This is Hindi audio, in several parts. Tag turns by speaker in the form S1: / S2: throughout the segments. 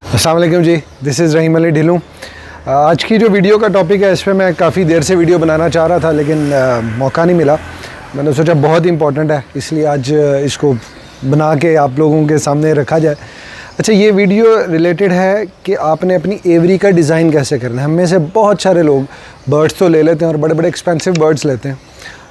S1: अस्सलाम वालेकुम जी, दिस इज़ रहीम अली ढिल्लू। आज की जो वीडियो का टॉपिक है, इस पर मैं काफ़ी देर से वीडियो बनाना चाह रहा था, लेकिन मौका नहीं मिला। मैंने सोचा बहुत ही इंपॉर्टेंट है, इसलिए आज इसको बना के आप लोगों के सामने रखा जाए। अच्छा, ये वीडियो रिलेटेड है कि आपने अपनी एवरी का डिज़ाइन कैसे करना है। हम में से बहुत सारे लोग बर्ड्स तो ले लेते हैं और बड़े बड़े एक्सपेंसिव बर्ड्स लेते हैं,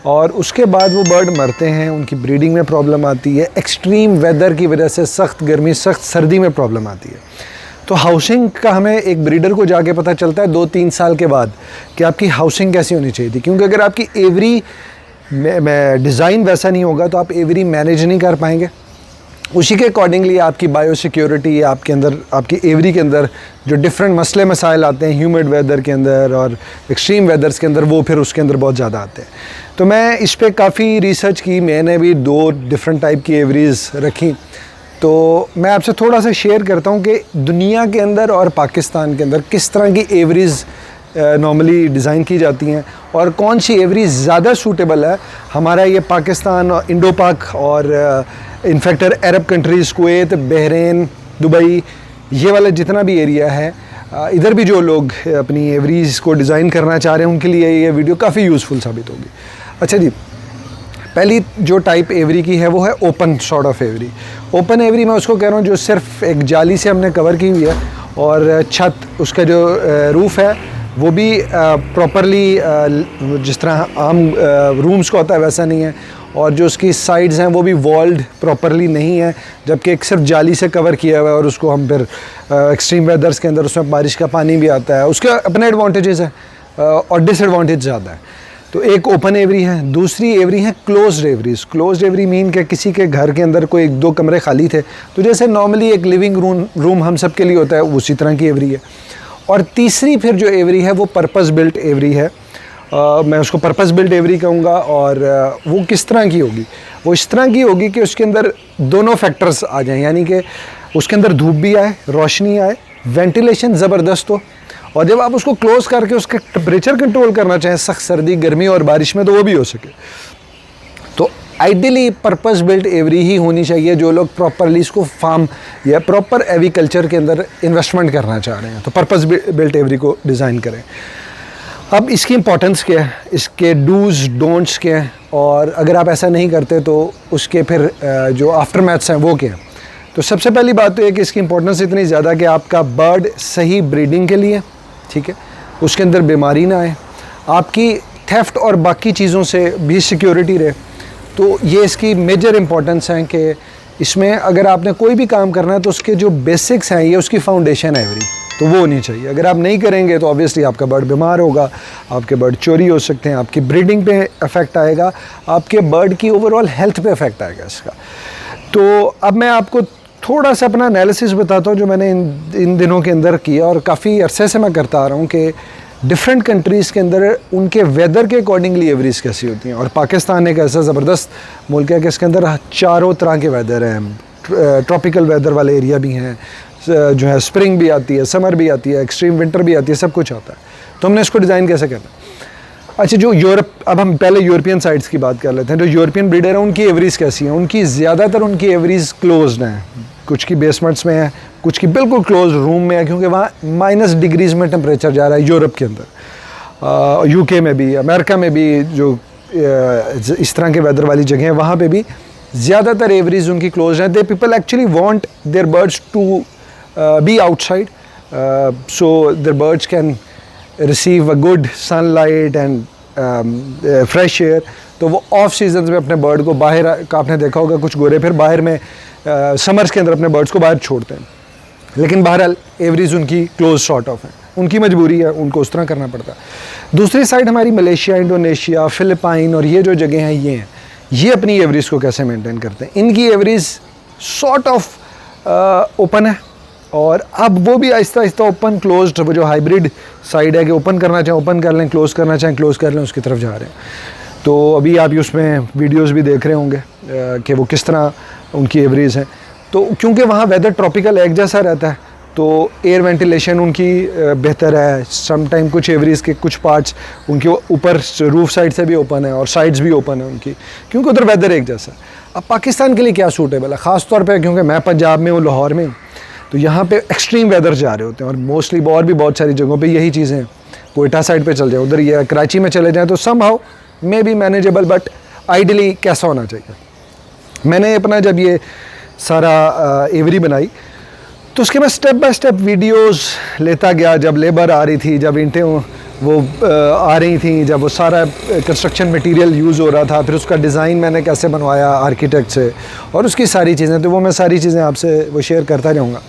S1: और उसके बाद वो बर्ड मरते हैं, उनकी ब्रीडिंग में प्रॉब्लम आती है, एक्सट्रीम वेदर की वजह से सख्त गर्मी सख्त सर्दी में प्रॉब्लम आती है। तो हाउसिंग का हमें एक ब्रीडर को जाके पता चलता है 2-3 साल के बाद कि आपकी हाउसिंग कैसी होनी चाहिए थी, क्योंकि अगर आपकी एवरी में डिज़ाइन वैसा नहीं होगा तो आप एवरी मैनेज नहीं कर पाएंगे। उसी के अकॉर्डिंगली आपकी बायो सिक्योरिटी, आपके अंदर, आपकी एवरी के अंदर जो डिफरेंट मसले मसाइल आते हैं ह्यूमिड वेदर के अंदर और एक्सट्रीम वेदर्स के अंदर, वो फिर उसके अंदर बहुत ज़्यादा आते हैं। तो मैं इस पर काफ़ी रिसर्च की, मैंने भी 2 डिफरेंट टाइप की एवरीज़ रखी। तो मैं आपसे थोड़ा सा शेयर करता हूँ कि दुनिया के अंदर और पाकिस्तान के अंदर किस तरह की एवरीज़ नॉर्मली डिज़ाइन की जाती हैं और कौन सी एवरीज ज़्यादा सूटेबल है। हमारा ये पाकिस्तान, इंडो पाक और इनफैक्ट अरब कंट्रीज़, कुवैत, बहरीन, दुबई, ये वाला जितना भी एरिया है, इधर भी जो लोग अपनी एवरीज़ को डिज़ाइन करना चाह रहे हैं, उनके लिए ये वीडियो काफ़ी यूज़फुल साबित होगी। अच्छा जी, पहली जो टाइप एवरी की है वो है open sort of every. Open every मैं उसको कह रहा हूँ जो सिर्फ एक जाली से हमने कवर की हुई है और छत, उसका जो रूफ़ है वो भी प्रॉपरली जिस तरह आम रूम्स का होता है वैसा नहीं है, और जो उसकी साइड्स हैं वो भी वॉल्ड प्रॉपरली नहीं है, जबकि एक सिर्फ जाली से कवर किया हुआ है। और उसको हम फिर एक्सट्रीम वेदर्स के अंदर उसमें बारिश का पानी भी आता है, उसके अपने एडवांटेजेस हैं और डिसएडवांटेज ज़्यादा है। तो एक ओपन एवरी है। दूसरी एवरी है क्लोज्ड एवरीज। क्लोज्ड एवरी मीन कि किसी के घर के अंदर कोई 1-2 कमरे खाली थे, तो जैसे नॉर्मली एक लिविंग रूम हम सब के लिए होता है, उसी तरह की एवरी है। और तीसरी फिर जो एवरी है वो पर्पस बिल्ट एवरी है। मैं उसको पर्पस बिल्ट एवरी कहूँगा। और वो किस तरह की होगी? वो इस तरह की होगी कि उसके अंदर दोनों फैक्टर्स आ जाएँ, यानी कि उसके अंदर धूप भी आए, रोशनी आए, वेंटिलेशन ज़बरदस्त हो, और जब आप उसको क्लोज करके उसके टेम्परेचर कंट्रोल करना चाहें सख्त सर्दी, गर्मी और बारिश में, तो वो भी हो सके। तो आइडियली पर्पस बिल्ट एवरी ही होनी चाहिए जो लोग प्रॉपरली इसको फार्म या प्रॉपर एग्रीकल्चर के अंदर इन्वेस्टमेंट करना चाह रहे हैं, तो पर्पस बिल्ट एवरी को डिज़ाइन करें। अब इसकी इंपॉर्टेंस क्या है, इसके डूज डोंट्स क्या हैं, और अगर आप ऐसा नहीं करते तो उसके फिर जो आफ्टर मैथ्स हैं वो क्या हैं। तो सबसे पहली बात तो ये कि इसकी इंपॉर्टेंस इतनी ज़्यादा कि आपका बर्ड सही ब्रीडिंग के लिए, ठीक है, उसके अंदर बीमारी ना आए, आपकी थेफ्ट और बाकी चीज़ों से भी सिक्योरिटी रहे। तो ये इसकी मेजर इंपॉर्टेंस है कि इसमें अगर आपने कोई भी काम करना है तो उसके जो बेसिक्स हैं, ये उसकी फाउंडेशन है एवरी, तो वो होनी चाहिए। अगर आप नहीं करेंगे तो ऑब्वियसली आपका बर्ड बीमार होगा, आपके बर्ड चोरी हो सकते हैं, आपकी ब्रीडिंग पे इफ़ेक्ट आएगा, आपके बर्ड की ओवरऑल हेल्थ पे इफ़ेक्ट आएगा इसका। तो अब मैं आपको थोड़ा सा अपना एनालिसिस बताता हूँ जो मैंने इन दिनों के अंदर किया, और काफ़ी अरसे से मैं करता आ रहा हूँ कि डिफरेंट कंट्रीज़ के अंदर उनके वेदर के अकॉर्डिंगली एवरीज कैसी होती हैं। और पाकिस्तान एक ऐसा ज़बरदस्त मुल्क है कि इसके अंदर चारों तरह के वेदर हैं। ट्रॉपिकल वेदर वाले एरिया भी हैं, जो है स्प्रिंग भी आती है, समर भी आती है, एक्सट्रीम विंटर भी आती है, सब कुछ आता है। तो हमने इसको डिज़ाइन कैसे करना? अच्छा, जो यूरोप, अब हम पहले यूरोपियन साइड्स की बात कर लेते हैं। जो यूरोपियन ब्रीडर हैं उनकी एवरीज कैसी हैं? उनकी ज़्यादातर उनकी एवरीज क्लोज्ड हैं, कुछ की बेसमेंट्स में है, कुछ की बिल्कुल क्लोज रूम में है, क्योंकि वहाँ माइनस डिग्रीज़ में टेम्परेचर जा रहा है यूरोप के अंदर। यूके में भी, अमेरिका में भी, जो इस तरह के वेदर वाली जगह हैं वहाँ पे भी ज़्यादातर एवरीज उनकी क्लोज हैं। The people actually want their birds to be outside, so their birds can receive a good sunlight and fresh air. तो वो ऑफ सीजन में अपने बर्ड को बाहर का, आपने देखा होगा कुछ गोरे फिर बाहर में समर्स के अंदर अपने बर्ड्स को बाहर छोड़ते हैं, लेकिन बहरहाल एवरीज उनकी क्लोज शॉर्ट ऑफ है, उनकी मजबूरी है, उनको उस तरह करना पड़ता है। दूसरी साइड हमारी मलेशिया, इंडोनेशिया, फ़िलिपाइन और ये जो जगह हैं, ये अपनी एवरीज को कैसे मेंटेन करते हैं। इनकी एवरीज सॉर्ट ऑफ ओपन है, और अब वो भी आहिस्ता आहिस्ता ओपन क्लोज्ड, वो जो हाइब्रिड साइड है कि ओपन करना चाहें ओपन कर लें, क्लोज़ करना चाहें क्लोज़ कर लें, उसकी तरफ जा रहे हैं। तो अभी आप उसमें वीडियोस भी देख रहे होंगे कि वो किस तरह उनकी एवरीज हैं। तो क्योंकि वहाँ वेदर ट्रॉपिकल एक जैसा रहता है, तो एयर वेंटिलेशन उनकी बेहतर है। सम टाइम कुछ एवरीज के कुछ पार्ट्स उनके ऊपर रूफ साइड से भी ओपन है और साइड्स भी ओपन है उनकी, क्योंकि उधर वेदर एक जैसा है। अब पाकिस्तान के लिए क्या सूटेबल है, ख़ास तौर पे क्योंकि मैं पंजाब में हूँ, लाहौर में हूँ, तो यहाँ पे एक्सट्रीम वेदर जा रहे होते हैं, और मोस्टली और भी बहुत सारी जगहों पे यही चीज़ें हैं। कोयटा साइड पे चल जाए उधर, या कराची में चले जाएँ तो somehow maybe manageable, but ideally कैसा होना चाहिए। मैंने अपना जब ये सारा एवरी बनाई तो उसके बाद स्टेप बाय स्टेप वीडियोस लेता गया, जब लेबर आ रही थी, जब ईंटें वो आ रही थी, जब वो सारा कंस्ट्रक्शन मटेरियल यूज़ हो रहा था, फिर उसका डिज़ाइन मैंने कैसे बनवाया आर्किटेक्ट से, और उसकी सारी चीज़ें, तो वो मैं सारी चीज़ें आपसे वो शेयर करता जाऊँगा।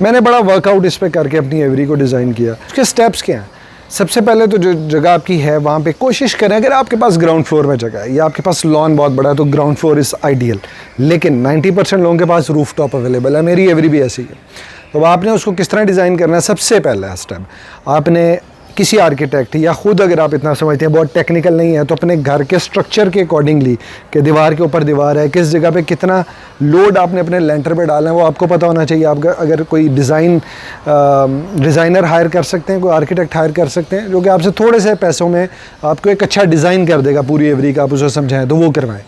S1: मैंने बड़ा वर्कआउट इस पर करके अपनी एवरी को डिज़ाइन किया। उसके स्टेप्स क्या हैं? सबसे पहले तो जो जगह आपकी है वहाँ पे कोशिश करें, अगर आपके पास ग्राउंड फ्लोर में जगह है या आपके पास लॉन बहुत बड़ा है तो ग्राउंड फ्लोर इज़ आइडियल, लेकिन 90% लोगों के पास रूफ टॉप अवेलेबल है। मेरी एवरी भी ऐसी है। तो आपने उसको किस तरह डिज़ाइन करना है? सबसे पहला स्टेप आपने किसी आर्किटेक्ट या ख़ुद, अगर आप इतना समझते हैं बहुत टेक्निकल नहीं है, तो अपने घर के स्ट्रक्चर के अकॉर्डिंगली कि दीवार के ऊपर दीवार है, किस जगह पे कितना लोड आपने अपने लेंटर पे डालना है वो आपको पता होना चाहिए। आप अगर कोई डिज़ाइनर हायर कर सकते हैं, कोई आर्किटेक्ट हायर कर सकते हैं जो कि आपसे थोड़े से पैसों में आपको एक अच्छा डिज़ाइन कर देगा पूरी एवरी का, आप उसे समझाएँ तो वो करवाएँ।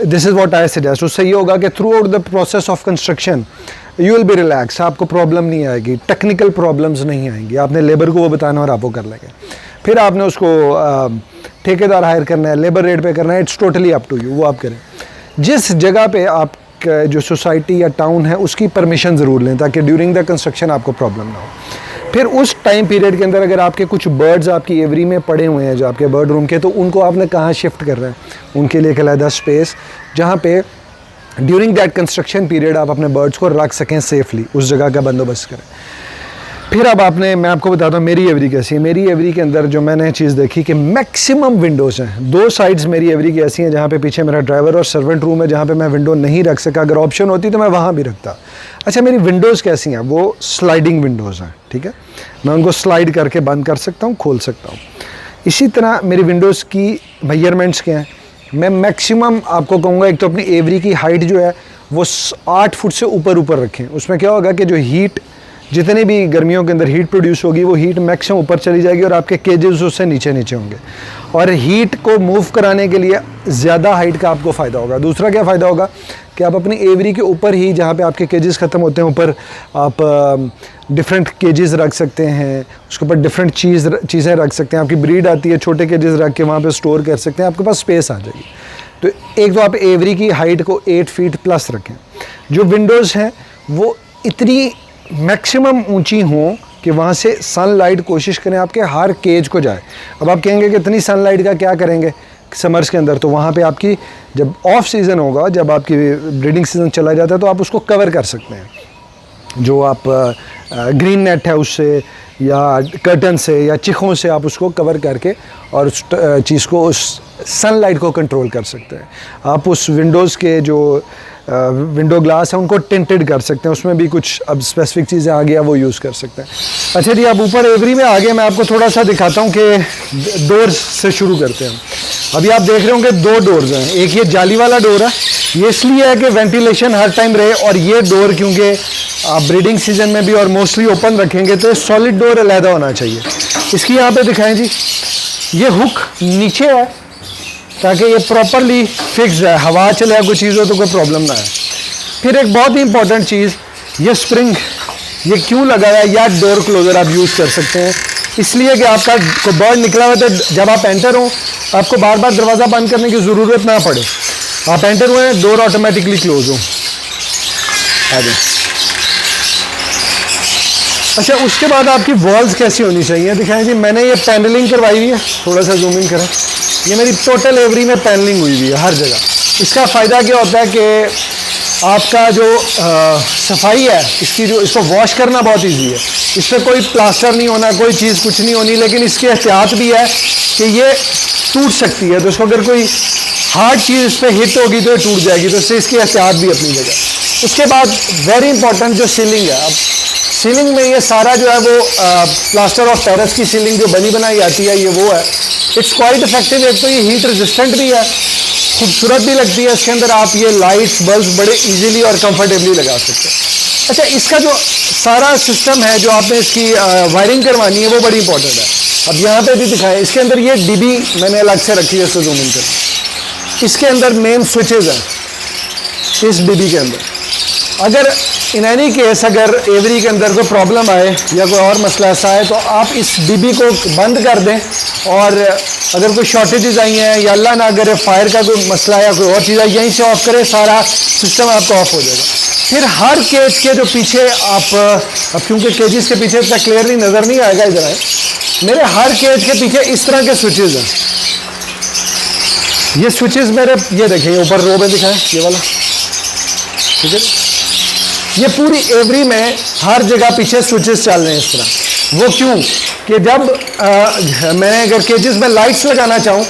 S1: This is what I suggest. उससे ये होगा कि through out the process of construction you will be relax, आपको प्रॉब्लम नहीं आएगी, टेक्निकल प्रॉब्लम्स नहीं आएंगी। आपने लेबर को वो बताना और आप वो कर लेंगे। फिर आपने उसको ठेकेदार हायर करना है, लेबर रेट पे करना है, it's totally up to you, वो आप करें। जिस जगह पे आप जो सोसाइटी या टाउन है उसकी परमिशन ज़रूर लें ताकि ड्यूरिंग द कंस्ट्रक्शन आपको प्रॉब्लम ना हो। फिर उस टाइम पीरियड के अंदर अगर आपके कुछ बर्ड्स आपकी एवरी में पड़े हुए हैं जो आपके बर्ड रूम के, तो उनको आपने कहाँ शिफ्ट कर रहे हैं, उनके लिए एक अलग स्पेस जहाँ पे ड्यूरिंग दैट कंस्ट्रक्शन पीरियड आप अपने बर्ड्स को रख सकें सेफली, उस जगह का बंदोबस्त करें। फिर अब मैं आपको बताता हूँ मेरी एवरी कैसी है। मेरी एवरी के अंदर जो मैंने चीज़ देखी कि मैक्सिमम विंडोज़ हैं, 2 साइड्स मेरी एवरी की ऐसी हैं जहाँ पे पीछे मेरा ड्राइवर और सर्वेंट रूम है, जहाँ पे मैं विंडो नहीं रख सका। अगर ऑप्शन होती तो मैं वहाँ भी रखता। अच्छा, मेरी विंडोज़ कैसी हैं? वो स्लाइडिंग विंडोज़ हैं, ठीक है। मैं उनको स्लाइड करके बंद कर सकता हूँ, खोल सकता हूँ। इसी तरह मेरी विंडोज़ की मेजरमेंट्स क्या हैं? मैं मैक्सिमम आपको कहूँगा, एक तो अपनी एवरी की हाइट जो है वो 8 फुट से ऊपर रखें। उसमें क्या होगा कि जो हीट, जितनी भी गर्मियों के अंदर हीट प्रोड्यूस होगी वो हीट मैक्सिमम ऊपर चली जाएगी और आपके केजेस उससे नीचे होंगे, और हीट को मूव कराने के लिए ज़्यादा हाइट का आपको फ़ायदा होगा। दूसरा क्या फ़ायदा होगा कि आप अपनी एवरी के ऊपर ही, जहाँ पे आपके केजेस ख़त्म होते हैं, ऊपर आप डिफरेंट केजेस रख सकते हैं, उसके ऊपर डिफरेंट चीज़ें रख सकते हैं। आपकी ब्रीड आती है, छोटे केजेस रख के वहाँ पे स्टोर कर सकते हैं, आपके पास स्पेस आ जाएगी। तो एक तो आप एवरी की हाइट को 8 फीट प्लस रखें। जो विंडोज़ हैं वो इतनी मैक्सिमम ऊंची हों कि वहाँ से सनलाइट कोशिश करें आपके हर केज को जाए। अब आप कहेंगे कि इतनी सनलाइट का क्या करेंगे समर्स के अंदर, तो वहाँ पे आपकी जब ऑफ सीज़न होगा, जब आपकी ब्रीडिंग सीज़न चला जाता है, तो आप उसको कवर कर सकते हैं। जो आप ग्रीन नेट है उससे, या कर्टन से, या चिखों से आप उसको कवर करके और उस चीज़ को, उस सनलाइट को कंट्रोल कर सकते हैं। आप उस विंडोज़ के जो विंडो ग्लास है उनको टिंटेड कर सकते हैं, उसमें भी कुछ अब स्पेसिफिक चीज़ें आ गया वो यूज़ कर सकते हैं। अच्छा जी, अब ऊपर एवरी में आगे मैं आपको थोड़ा सा दिखाता हूँ कि डोर्स से शुरू करते हैं। अभी आप देख रहे होंगे 2 डोर्स हैं। एक ये जाली वाला डोर है, ये इसलिए है कि वेंटिलेशन हर टाइम रहे, और ये डोर क्योंकि आप ब्रीडिंग सीजन में भी और मोस्टली ओपन रखेंगे तो सॉलिड डोर अलहदा होना चाहिए। इसकी यहाँ पे दिखाएं जी, ये हुक नीचे है ताकि ये प्रॉपरली फिक्स है, हवा चले या कोई चीज़ हो तो कोई प्रॉब्लम ना है। फिर एक बहुत ही इंपॉर्टेंट चीज़, ये स्प्रिंग, ये क्यों लगा है, या डोर क्लोजर आप यूज़ कर सकते हैं, इसलिए कि आपका कोई बर्ड निकला हुआ तो जब आप एंटर हो आपको बार बार दरवाज़ा बंद करने की ज़रूरत ना पड़े। आप एंटर हुए, डोर ऑटोमेटिकली क्लोज हो। आ जाए। अच्छा, उसके बाद आपकी वॉल्स कैसी होनी चाहिए दिखाएं जी। मैंने ये पैनलिंग करवाई हुई है, थोड़ा सा जूम इन करें। ये मेरी टोटल एवरी में पैनलिंग हुई हुई है हर जगह। इसका फ़ायदा क्या होता है कि आपका जो सफाई है इसकी, जो इसको वॉश करना बहुत इजी है। इस पर कोई प्लास्टर नहीं होना, कोई चीज़ कुछ नहीं होनी, लेकिन इसकी एहतियात भी है कि ये टूट सकती है, तो इसको अगर कोई हार्ड चीज़ इस पर हिट होगी तो ये टूट जाएगी, तो इससे इसकी एहतियात भी अपनी जगह। उसके बाद वेरी इंपॉर्टेंट जो सीलिंग है, अब सीलिंग में ये सारा जो है वो प्लास्टर ऑफ पेरिस की सीलिंग जो बनी बनाई आती है, ये वो है। It's quite effective. एक तो ये हीट रेजिस्टेंट भी है, खूबसूरत भी लगती है। इसके अंदर आप ये लाइट्स बल्ब बड़े इजीली और कंफर्टेबली लगा सकते हैं। अच्छा, इसका जो सारा सिस्टम है, जो आपने इसकी वायरिंग करवानी है, वो बड़ी इंपॉर्टेंट है। अब यहाँ पे भी दिखाएं, इसके अंदर ये डीबी मैंने अलग से रखी है, इसको जूम इन कर। इसके अंदर मेन स्विचेज हैं इस डीबी के अंदर। अगर इन एनी केस अगर एवरी के अंदर कोई प्रॉब्लम आए या कोई और मसला ऐसा है तो आप इस डीबी को बंद कर दें, और अगर कोई शॉर्टेजेस आई हैं या अल्लाह ना करे फायर का कोई मसला या कोई और चीज़ है, यहीं से ऑफ करें, सारा सिस्टम आपका ऑफ हो जाएगा। फिर हर केज के जो पीछे आप, अब क्योंकि केजेस के पीछे इतना क्लियरली नज़र नहीं आएगा, इधर आए, मेरे हर केज के पीछे इस तरह के स्विचेस हैं। ये स्विचेस मेरे, ये देखें ऊपर रो में दिखाएं, ये वाला, ठीक है। ये पूरी एवरी में हर जगह पीछे स्विचेस चल रहे हैं इस तरह। वो क्यों कि जब मैं अगर केजेस में लाइट्स लगाना चाहूँ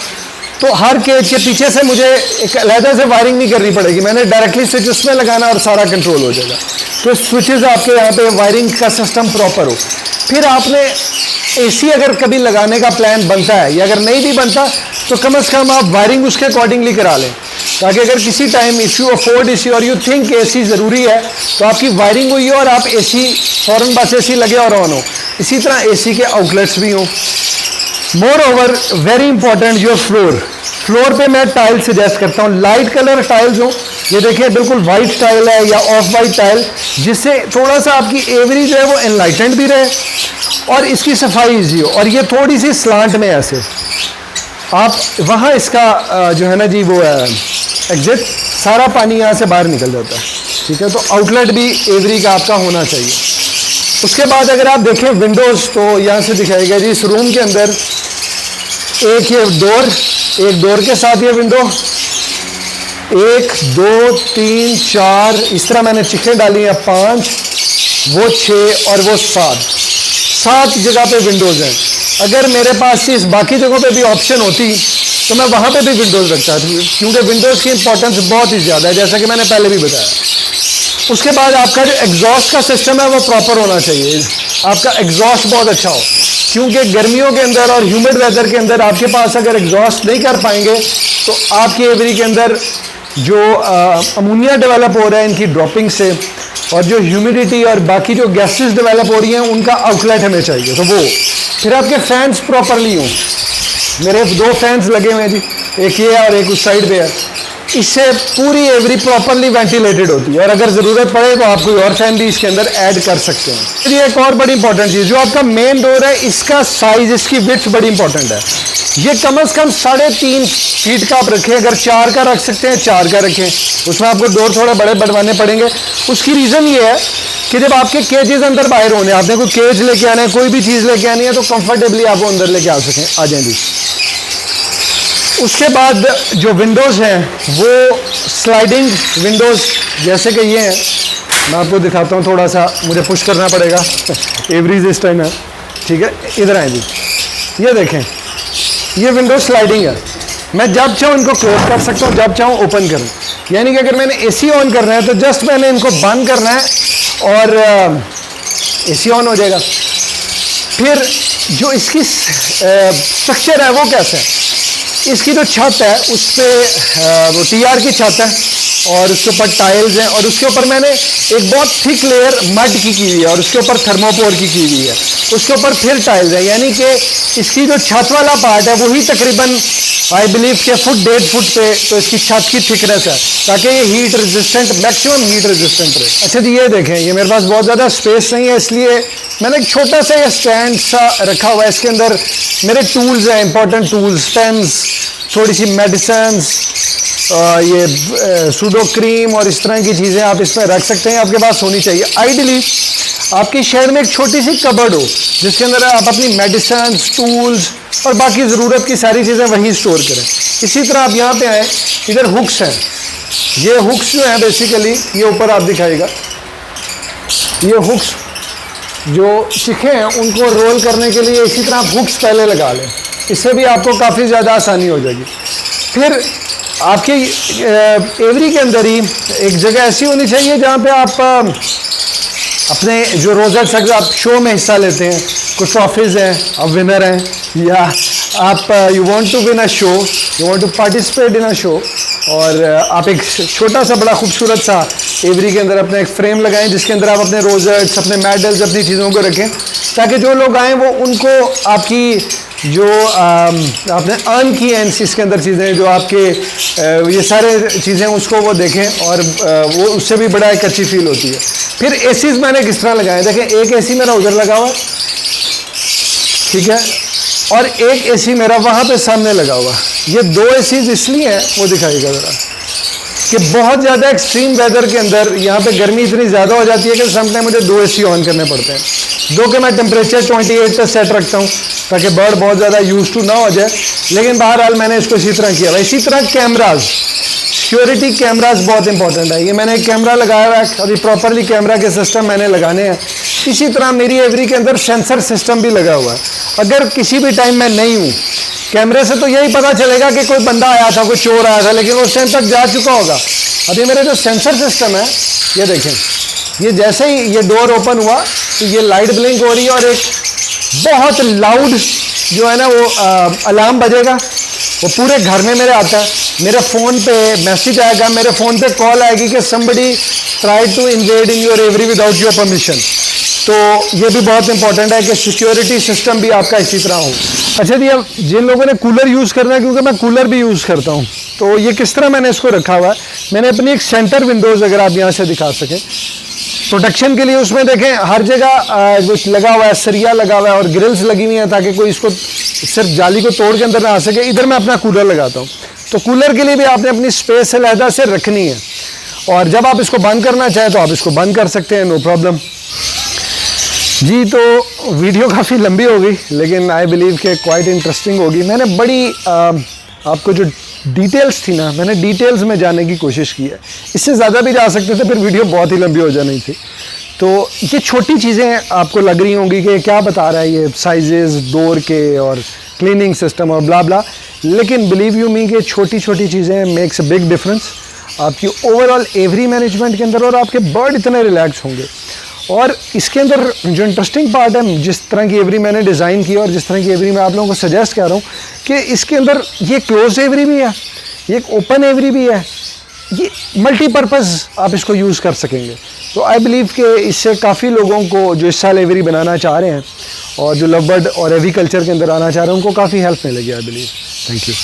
S1: तो हर केज के पीछे से मुझे एक अलहदा से वायरिंग नहीं करनी पड़ेगी, मैंने डायरेक्टली स्विच उसमें लगाना और सारा कंट्रोल हो जाएगा। तो स्विचेस आपके यहाँ पे वायरिंग का सिस्टम प्रॉपर हो। फिर आपने एसी अगर कभी लगाने का प्लान बनता है या अगर नहीं भी बनता तो कम से कम आप वायरिंग उसके अकॉर्डिंगली करा लें, ताकि अगर किसी time if you afford AC और यू थिंक एसी ज़रूरी है तो आपकी वायरिंग हुई हो और आप एसी फ़ौरन बस एसी लगे और ऑन हो। इसी तरह एसी के आउटलेट्स भी हों। More over very important your floor पे मैं टाइल सजेस्ट करता हूँ, लाइट कलर टाइल्स हो। ये देखिए बिल्कुल वाइट टाइल है या ऑफ वाइट टाइल, जिससे थोड़ा सा आपकी एवरी जो है वो एनलाइटेंड भी रहे और इसकी सफाई ईजी हो। और ये थोड़ी सी स्लांट में ऐसे आप वहाँ इसका जो है ना जी वो एग्जिट, सारा पानी यहाँ से बाहर निकल जाता है, ठीक है। तो आउटलेट भी एवरी का आपका होना चाहिए। उसके बाद अगर आप देखें विंडोज़, तो यहाँ से दिखाएगा जी इस रूम के अंदर एक ये डोर, एक डोर के साथ ये विंडो, 1 2 3 4 इस तरह मैंने चिखें डाली हैं, 5 वो 6 और वो 7 जगह पे विंडोज़ हैं। अगर मेरे पास इस बाकी जगहों पे भी ऑप्शन होती तो मैं वहाँ पे भी विंडोज़ रखता था, क्योंकि विंडोज़ की इंपॉर्टेंस बहुत ही ज़्यादा है, जैसा कि मैंने पहले भी बताया। उसके बाद आपका जो एग्जॉस्ट का सिस्टम है वो प्रॉपर होना चाहिए, आपका एग्जॉस्ट बहुत अच्छा हो, क्योंकि गर्मियों के अंदर और ह्यूमिड वेदर के अंदर आपके पास अगर एग्जॉस्ट नहीं कर पाएंगे तो आपकी एवरी के अंदर जो अमोनिया डेवलप हो रहा है इनकी ड्रॉपिंग से, और जो ह्यूमिडिटी और बाकी जो गैसेस डेवलप हो रही हैं उनका आउटलेट हमें चाहिए। तो वो फिर आपके फैंस प्रॉपरली हों। मेरे 2 फैंस लगे हुए हैं जी, एक ये और एक उस साइड पे है, इससे पूरी एवरी प्रॉपरली वेंटिलेटेड होती है। और अगर ज़रूरत पड़े तो आप कोई और फैन भी इसके अंदर ऐड कर सकते हैं। फिर ये एक और बड़ी इंपॉर्टेंट चीज़, जो आपका मेन डोर है इसका साइज़, इसकी विड्थ बड़ी इंपॉर्टेंट है। ये कम से कम 3.5 फीट का आप रखें, अगर 4 का रख सकते हैं 4 का रखें, उसमें आपको डोर थोड़े बड़े बनवाने पड़ेंगे। उसकी रीज़न ये है कि जब आपके केजेस अंदर बाहर होने, आपने कोई केज लेके आना है, कोई भी चीज़ लेके आनी है, तो कंफर्टेबली आप वो अंदर लेके आ सकें, आ जाएं जी। उसके बाद जो विंडोज़ हैं वो स्लाइडिंग विंडोज़, जैसे कि ये हैं, मैं आपको दिखाता हूँ, थोड़ा सा मुझे पुश करना पड़ेगा एवरेज इस टाइम है, ठीक है। इधर आए जी, ये देखें, ये विंडो स्लाइडिंग है, मैं जब चाहूँ इनको क्लोज कर सकता हूँ, जब चाहूँ ओपन करूँ। यानी कि अगर मैंने एसी ऑन करना है तो जस्ट मैंने इनको बंद करना है और एसी ऑन हो जाएगा। फिर जो इसकी स्ट्रक्चर है वो कैसे है, इसकी जो छत है उस पर वो टीआर की छत है और उसके ऊपर टाइल्स हैं, और उसके ऊपर मैंने एक बहुत थिक लेयर मड की हुई है और उसके ऊपर थर्मोपोर की हुई है, उसके ऊपर फिर टाइल्स है। यानी कि इसकी जो छत वाला पार्ट है वही तकरीबन आई बिलीव के 1.5 फुट पे तो इसकी छत की थिकनेस है, ताकि ये heat resistant, maximum heat resistant रहे। अच्छा जी, ये देखें, ये मेरे पास बहुत ज़्यादा स्पेस नहीं है, इसलिए मैंने एक छोटा सा ये स्टैंड सा रखा हुआ है। इसके अंदर मेरे टूल्स हैं, इंपॉर्टेंट टूल्स, पेन्स, थोड़ी सी मेडिसिन्स, ये सूडो क्रीम और इस तरह की चीज़ें आप इसमें रख सकते हैं, आपके पास होनी चाहिए। आइडियली आपके शहर में एक छोटी सी कबर्ड हो जिसके अंदर आप अपनी मेडिसिन्स, टूल्स और बाकी ज़रूरत की सारी चीज़ें वहीं स्टोर करें। इसी तरह आप यहाँ पे आए, इधर हुक्स हैं, ये हुक्स जो हैं बेसिकली, ये ऊपर आप दिखाएगा, ये हुक्स जो चिखे हैं उनको रोल करने के लिए इसी तरह आप हुक्स पहले लगा लें, इससे भी आपको काफ़ी ज़्यादा आसानी हो जाएगी। फिर आपके एवरी के अंदर ही एक जगह ऐसी होनी चाहिए जहाँ पे आप अपने जो रोज़र्स अगर आप शो में हिस्सा लेते हैं, कुछ ट्रॉफीज़ हैं, आप विनर हैं, या आप you want to win a show, you want to participate in a show, और आप एक छोटा सा बड़ा खूबसूरत सा एवरी के अंदर अपना एक फ्रेम लगाएं जिसके अंदर आप अपने रोजेट्स, अपने मेडल्स, अपनी चीज़ों को रखें, ताकि जो लोग आएँ वो उनको आपकी जो आपने अर्न की हैं इसके अंदर चीज़ें, जो आपके ये सारे चीज़ें उसको वो देखें और वो उससे भी बड़ा एक अच्छी फील होती है। फिर एसीज मैंने किस तरह लगाए, देखें एक एसी मेरा उधर लगा हुआ, ठीक है, और एक एसी मेरा वहाँ पे सामने लगा हुआ। ये 2 एसीज इसलिए हैं, वो दिखाइएगा ज़रा, कि बहुत ज़्यादा एक्सट्रीम वेदर के अंदर यहाँ पे गर्मी इतनी ज़्यादा हो जाती है कि समटाइम मुझे 2 एसी ऑन करने पड़ते हैं। 2 के मैं टेम्परेचर 28 पे सेट रखता हूँ ताकि बर्ड बहुत ज़्यादा यूज टू ना हो जाए, लेकिन बहरहाल मैंने इसको इसी तरह किया हुआ। इसी तरह कैमराज, सिक्योरिटी कैमराज बहुत इंपॉर्टेंट है। ये मैंने एक कैमरा लगाया हुआ है, अभी प्रॉपरली कैमरा के सिस्टम मैंने लगाने हैं। इसी तरह मेरी एवरी के अंदर सेंसर सिस्टम भी लगा हुआ है। अगर किसी भी टाइम मैं नहीं हूँ, कैमरे से तो यही पता चलेगा कि कोई बंदा आया था, कोई चोर आया था, लेकिन वो उस टाइम तक जा चुका होगा। अभी मेरा जो सेंसर सिस्टम है, ये देखें, ये जैसे ही ये डोर ओपन हुआ तो ये लाइट ब्लिंक हो रही है और एक बहुत लाउड जो है ना वो अलार्म बजेगा, वो पूरे घर में मेरे आता है। मेरे फ़ोन पे मैसेज आएगा, मेरे फ़ोन पे कॉल आएगी कि somebody tried to invade in your every without your permission. तो ये भी बहुत इंपॉर्टेंट है कि सिक्योरिटी सिस्टम भी आपका इसी तरह हो। अच्छा जी, अब जिन लोगों ने कूलर यूज़ करना है, क्योंकि मैं कूलर भी यूज़ करता हूँ, तो ये किस तरह मैंने इसको रखा हुआ है, मैंने अपनी एक सेंटर विंडोज़, अगर आप यहाँ से दिखा सकें, प्रोटेक्शन के लिए उसमें देखें हर जगह कुछ लगा हुआ है, सरिया लगा हुआ है और ग्रिल्स लगी हुई हैं ताकि कोई इसको सिर्फ जाली को तोड़ के अंदर ना आ सके। इधर मैं अपना कूलर लगाता हूँ, तो कूलर के लिए भी आपने अपनी स्पेस अलहदा से रखनी है, और जब आप इसको बंद करना चाहें तो आप इसको बंद कर सकते हैं, नो प्रॉब्लम जी। तो वीडियो काफ़ी लंबी हो गई, लेकिन आई बिलीव कि क्वाइट इंटरेस्टिंग होगी। मैंने बड़ी आपको जो डिटेल्स थी ना, मैंने डिटेल्स में जाने की कोशिश की है। इससे ज़्यादा भी जा सकते थे, फिर वीडियो बहुत ही लंबी हो जानी थी। तो ये छोटी चीज़ें आपको लग रही होंगी कि क्या बता रहा है ये, साइजेस डोर के और क्लीनिंग सिस्टम और ब्ला ब्ला, लेकिन बिलीव यू मी कि छोटी छोटी चीज़ें मेक्स अ बिग डिफरेंस आपकी ओवरऑल एवरी मैनेजमेंट के अंदर, और आपके बर्ड इतने रिलैक्स होंगे। और इसके अंदर जो इंटरेस्टिंग पार्ट है, जिस तरह की एवरी मैंने डिज़ाइन की और जिस तरह की एवरी मैं आप लोगों को सजेस्ट कर रहा हूँ कि इसके अंदर ये क्लोज एवरी भी है, ये एक ओपन एवरी भी है, ये मल्टीपर्पज़ आप इसको यूज़ कर सकेंगे। तो आई बिलीव कि इससे काफ़ी लोगों को जो इस साल एवरी बनाना चाह रहे हैं और जो लव बर्ड और एविकल्चर के अंदर आना चाह रहे हैं, उनको काफ़ी हेल्प मिलेगी आई बिलीव। Thank you.